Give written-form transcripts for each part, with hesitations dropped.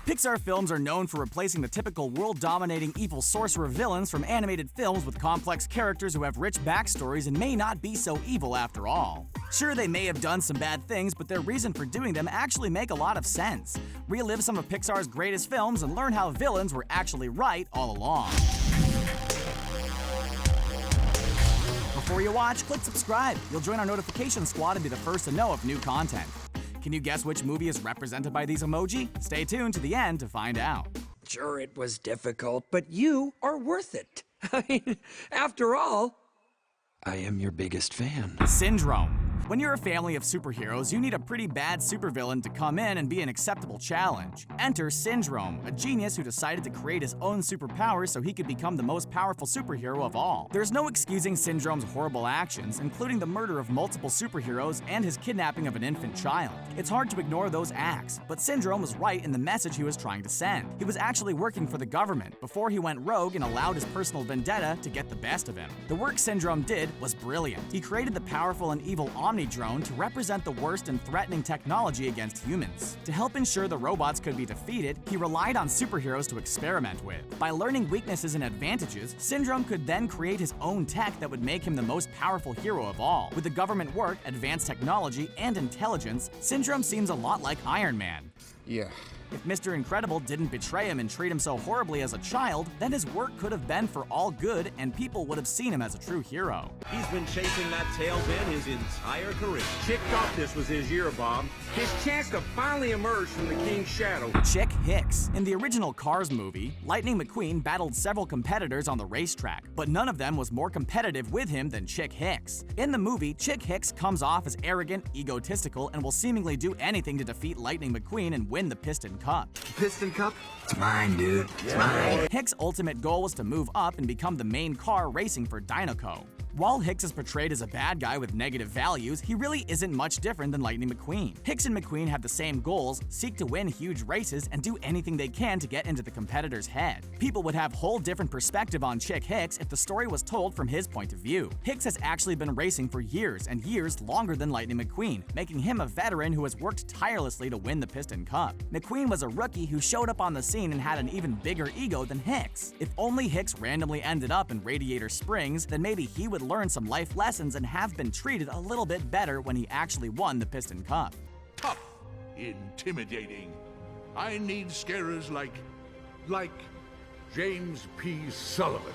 Pixar films are known for replacing the typical world-dominating evil sorcerer villains from animated films with complex characters who have rich backstories and may not be so evil after all. Sure, they may have done some bad things, but their reason for doing them actually make a lot of sense. Relive some of Pixar's greatest films and learn how villains were actually right all along. Before you watch, click subscribe. You'll join our notification squad and be the first to know of new content. Can you guess which movie is represented by these emoji? Stay tuned to the end to find out. Sure, it was difficult, but you are worth it. I mean, after all, I am your biggest fan. Syndrome. When you're a family of superheroes, you need a pretty bad supervillain to come in and be an acceptable challenge. Enter Syndrome, a genius who decided to create his own superpowers so he could become the most powerful superhero of all. There's no excusing Syndrome's horrible actions, including the murder of multiple superheroes and his kidnapping of an infant child. It's hard to ignore those acts, but Syndrome was right in the message he was trying to send. He was actually working for the government before he went rogue and allowed his personal vendetta to get the best of him. The work Syndrome did was brilliant. He created the powerful and evil Omni-Drone to represent the worst and threatening technology against humans. To help ensure the robots could be defeated, he relied on superheroes to experiment with. By learning weaknesses and advantages, Syndrome could then create his own tech that would make him the most powerful hero of all. With the government work, advanced technology, and intelligence, Syndrome seems a lot like Iron Man. Yeah. If Mr. Incredible didn't betray him and treat him so horribly as a child, then his work could have been for all good and people would have seen him as a true hero. He's been chasing that tail bin his entire career. Chick thought this was his year, Bob. His chance to finally emerge from the King's shadow. Chick Hicks. In the original Cars movie, Lightning McQueen battled several competitors on the racetrack, but none of them was more competitive with him than Chick Hicks. In the movie, Chick Hicks comes off as arrogant, egotistical, and will seemingly do anything to defeat Lightning McQueen and win the Piston Cup. Piston Cup? It's mine, dude. It's mine. Hicks' ultimate goal was to move up and become the main car racing for Dinoco. While Hicks is portrayed as a bad guy with negative values, he really isn't much different than Lightning McQueen. Hicks and McQueen have the same goals, seek to win huge races, and do anything they can to get into the competitor's head. People would have whole different perspective on Chick Hicks if the story was told from his point of view. Hicks has actually been racing for years and years longer than Lightning McQueen, making him a veteran who has worked tirelessly to win the Piston Cup. McQueen was a rookie who showed up on the scene and had an even bigger ego than Hicks. If only Hicks randomly ended up in Radiator Springs, then maybe he would learn some life lessons and have been treated a little bit better when he actually won the Piston Cup. Tough, intimidating. I need scarers like James P. Sullivan.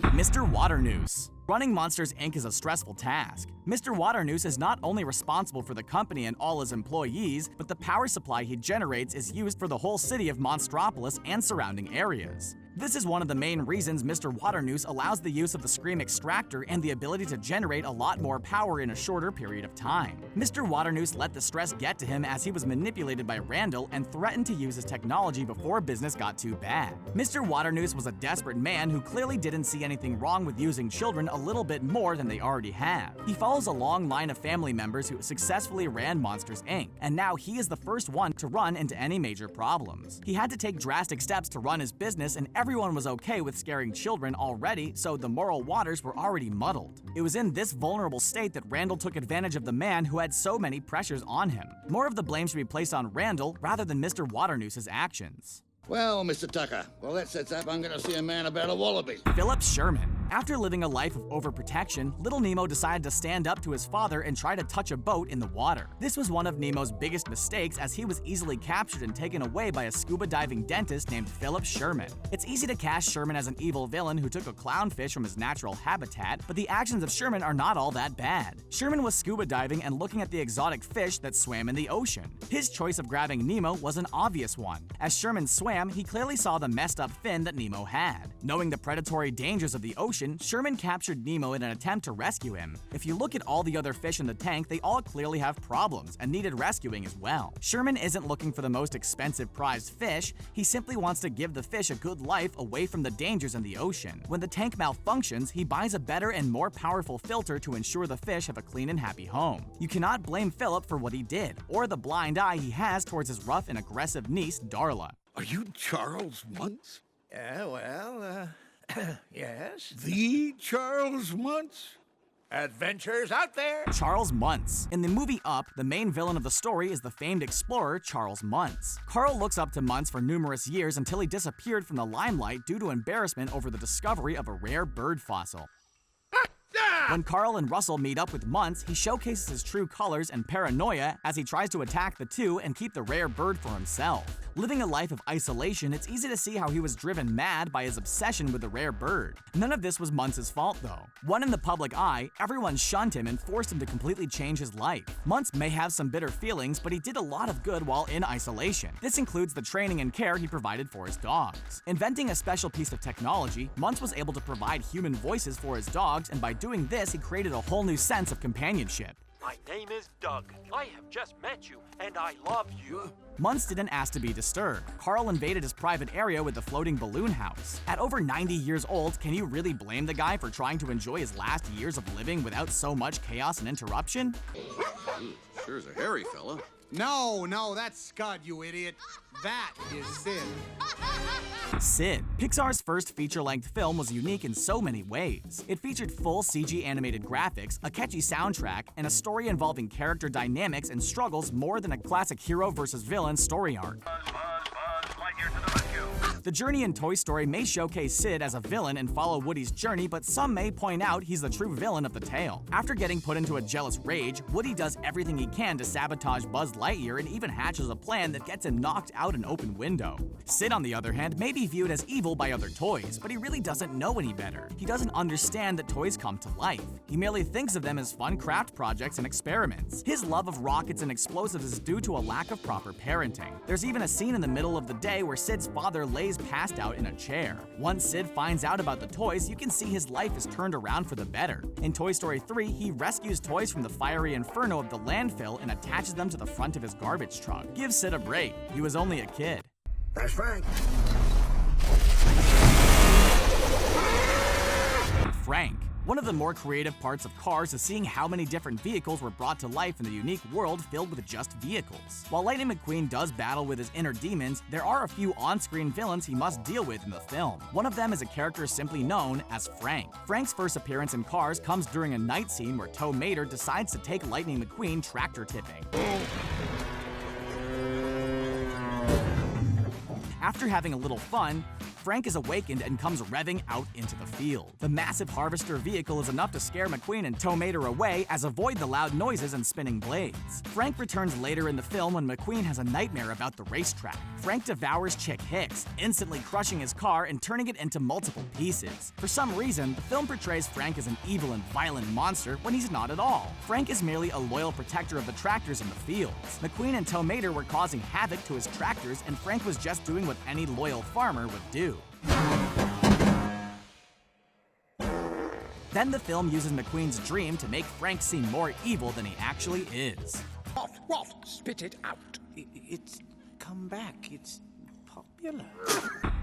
Mr. Waternoose. Running Monsters, Inc. is a stressful task. Mr. Waternoose is not only responsible for the company and all his employees, but the power supply he generates is used for the whole city of Monstropolis and surrounding areas. This is one of the main reasons Mr. Waternoose allows the use of the Scream Extractor and the ability to generate a lot more power in a shorter period of time. Mr. Waternoose let the stress get to him as he was manipulated by Randall and threatened to use his technology before business got too bad. Mr. Waternoose was a desperate man who clearly didn't see anything wrong with using children a little bit more than they already have. He follows a long line of family members who successfully ran Monsters, Inc., and now he is the first one to run into any major problems. He had to take drastic steps to run his business, and everyone was okay with scaring children already, so the moral waters were already muddled. It was in this vulnerable state that Randall took advantage of the man who had so many pressures on him. More of the blame should be placed on Randall rather than Mr. Waternoose's actions. Well, Mr. Tucker, well, that sets up I'm gonna see a man about a wallaby. Philip Sherman. After living a life of overprotection, little Nemo decided to stand up to his father and try to touch a boat in the water. This was one of Nemo's biggest mistakes as he was easily captured and taken away by a scuba diving dentist named Philip Sherman. It's easy to cast Sherman as an evil villain who took a clownfish from his natural habitat, but the actions of Sherman are not all that bad. Sherman was scuba diving and looking at the exotic fish that swam in the ocean. His choice of grabbing Nemo was an obvious one. As Sherman swam, he clearly saw the messed up fin that Nemo had. Knowing the predatory dangers of the ocean, Sherman captured Nemo in an attempt to rescue him. If you look at all the other fish in the tank, they all clearly have problems and needed rescuing as well. Sherman isn't looking for the most expensive prized fish, he simply wants to give the fish a good life away from the dangers in the ocean. When the tank malfunctions, he buys a better and more powerful filter to ensure the fish have a clean and happy home. You cannot blame Philip for what he did, or the blind eye he has towards his rough and aggressive niece, Darla. Are you Charles Muntz? Yes. The Charles Muntz? Adventures out there. Charles Muntz. In the movie Up, the main villain of the story is the famed explorer Charles Muntz. Carl looks up to Muntz for numerous years until he disappeared from the limelight due to embarrassment over the discovery of a rare bird fossil. When Carl and Russell meet up with Muntz, he showcases his true colors and paranoia as he tries to attack the two and keep the rare bird for himself. Living a life of isolation, it's easy to see how he was driven mad by his obsession with the rare bird. None of this was Muntz's fault, though. When in the public eye, everyone shunned him and forced him to completely change his life. Muntz may have some bitter feelings, but he did a lot of good while in isolation. This includes the training and care he provided for his dogs. Inventing a special piece of technology, Muntz was able to provide human voices for his dogs, and by doing this, he created a whole new sense of companionship. My name is Doug. I have just met you, and I love you. Muntz didn't ask to be disturbed. Carl invaded his private area with the floating balloon house. At over 90 years old, can you really blame the guy for trying to enjoy his last years of living without so much chaos and interruption? Sure is a hairy fella. No, that's Scud, you idiot. That is Sid. Sid, Pixar's first feature-length film, was unique in so many ways. It featured full CG animated graphics, a catchy soundtrack, and a story involving character dynamics and struggles more than a classic hero versus villain story arc. The journey in Toy Story may showcase Sid as a villain and follow Woody's journey, but some may point out he's the true villain of the tale. After getting put into a jealous rage, Woody does everything he can to sabotage Buzz Lightyear and even hatches a plan that gets him knocked out an open window. Sid, on the other hand, may be viewed as evil by other toys, but he really doesn't know any better. He doesn't understand that toys come to life. He merely thinks of them as fun craft projects and experiments. His love of rockets and explosives is due to a lack of proper parenting. There's even a scene in the middle of the day where Sid's father lays passed out in a chair. Once Sid finds out about the toys, you can see his life is turned around for the better. In Toy Story 3, he rescues toys from the fiery inferno of the landfill and attaches them to the front of his garbage truck. Give Sid a break. He was only a kid. That's Frank. Frank. One of the more creative parts of Cars is seeing how many different vehicles were brought to life in the unique world filled with just vehicles. While Lightning McQueen does battle with his inner demons, there are a few on-screen villains he must deal with in the film. One of them is a character simply known as Frank. Frank's first appearance in Cars comes during a night scene where Tow Mater decides to take Lightning McQueen tractor tipping. After having a little fun, Frank is awakened and comes revving out into the field. The massive harvester vehicle is enough to scare McQueen and Tow Mater away, as avoid the loud noises and spinning blades. Frank returns later in the film when McQueen has a nightmare about the racetrack. Frank devours Chick Hicks, instantly crushing his car and turning it into multiple pieces. For some reason, the film portrays Frank as an evil and violent monster when he's not at all. Frank is merely a loyal protector of the tractors in the fields. McQueen and Tow Mater were causing havoc to his tractors, and Frank was just doing what any loyal farmer would do. Then the film uses McQueen's dream to make Frank seem more evil than he actually is. What? Spit it out. It's come back. It's popular.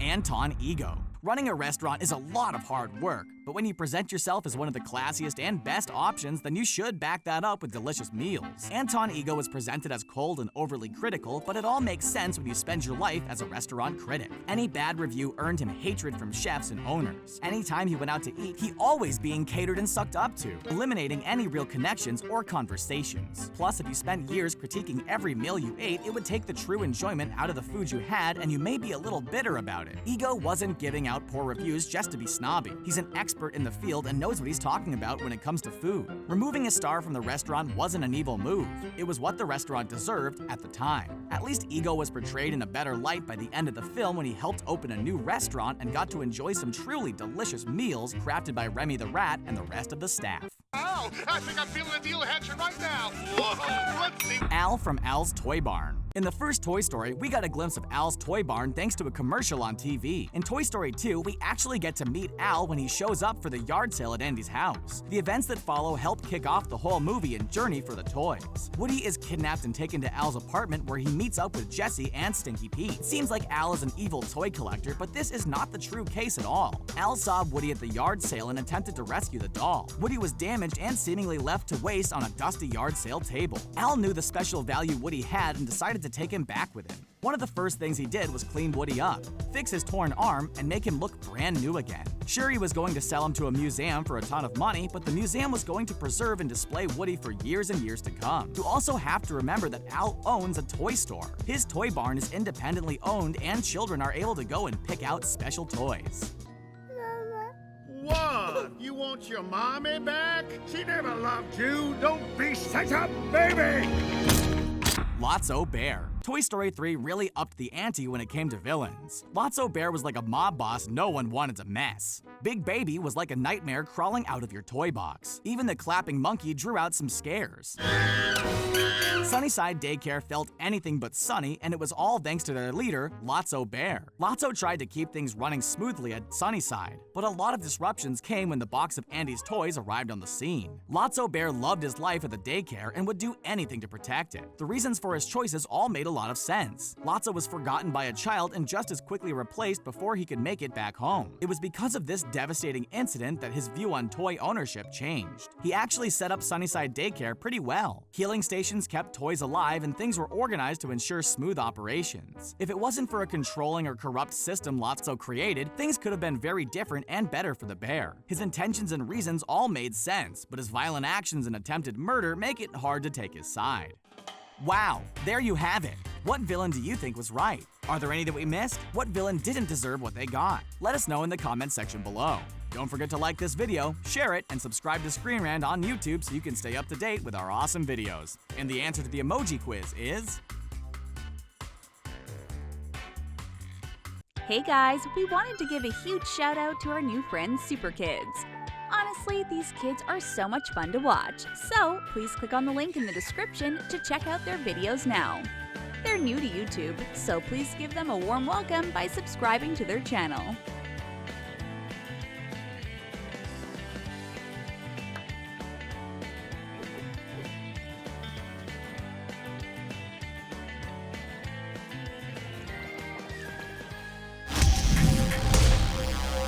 Anton Ego. Running a restaurant is a lot of hard work, but when you present yourself as one of the classiest and best options, then you should back that up with delicious meals. Anton Ego is presented as cold and overly critical, but it all makes sense when you spend your life as a restaurant critic. Any bad review earned him hatred from chefs and owners. Anytime he went out to eat, he always being catered and sucked up to, eliminating any real connections or conversations. Plus, if you spent years critiquing every meal you ate, it would take the true enjoyment out of the food you had, and you may be a little bitter about it. Ego wasn't giving out poor reviews just to be snobby. He's an expert in the field and knows what he's talking about when it comes to food. Removing a star from the restaurant wasn't an evil move. It was what the restaurant deserved at the time. At least Ego was portrayed in a better light by the end of the film when he helped open a new restaurant and got to enjoy some truly delicious meals crafted by Remy the Rat and the rest of the staff. Ow! I think I'm feeling a deal action right now. Whoa, let's see. Al from Al's Toy Barn. In the first Toy Story, we got a glimpse of Al's Toy Barn thanks to a commercial on TV. In Toy Story 2, we actually get to meet Al when he shows up for the yard sale at Andy's house. The events that follow help kick off the whole movie and journey for the toys. Woody is kidnapped and taken to Al's apartment where he meets up with Jessie and Stinky Pete. It seems like Al is an evil toy collector, but this is not the true case at all. Al saw Woody at the yard sale and attempted to rescue the doll. Woody was damaged damaged and seemingly left to waste on a dusty yard sale table. Al knew the special value Woody had and decided to take him back with him. One of the first things he did was clean Woody up, fix his torn arm, and make him look brand new again. Sure, he was going to sell him to a museum for a ton of money, but the museum was going to preserve and display Woody for years and years to come. You also have to remember that Al owns a toy store. His toy barn is independently owned, and children are able to go and pick out special toys. What? You want your mommy back? She never loved you. Don't be such a baby! Lotso Bear. Toy Story 3 really upped the ante when it came to villains. Lotso Bear was like a mob boss no one wanted to mess. Big Baby was like a nightmare crawling out of your toy box. Even the clapping monkey drew out some scares. Sunnyside Daycare felt anything but sunny, and it was all thanks to their leader, Lotso Bear. Lotso tried to keep things running smoothly at Sunnyside, but a lot of disruptions came when the box of Andy's toys arrived on the scene. Lotso Bear loved his life at the daycare and would do anything to protect it. The reasons for his choices all made a lot of sense. Lotso was forgotten by a child and just as quickly replaced before he could make it back home. It was because of this devastating incident that his view on toy ownership changed. He actually set up Sunnyside Daycare pretty well. Healing stations kept toys alive and things were organized to ensure smooth operations. If it wasn't for a controlling or corrupt system Lotso created, things could have been very different and better for the bear. His intentions and reasons all made sense, but his violent actions and attempted murder make it hard to take his side. Wow, there you have it. What villain do you think was right? Are there any that we missed? What villain didn't deserve what they got? Let us know in the comment section below. Don't forget to like this video, share it, and subscribe to Screen Rant on YouTube so you can stay up to date with our awesome videos. And the answer to the emoji quiz is... Hey guys, we wanted to give a huge shout out to our new friends Super Kids. Honestly, these kids are so much fun to watch, so please click on the link in the description to check out their videos now. They're new to YouTube, so please give them a warm welcome by subscribing to their channel.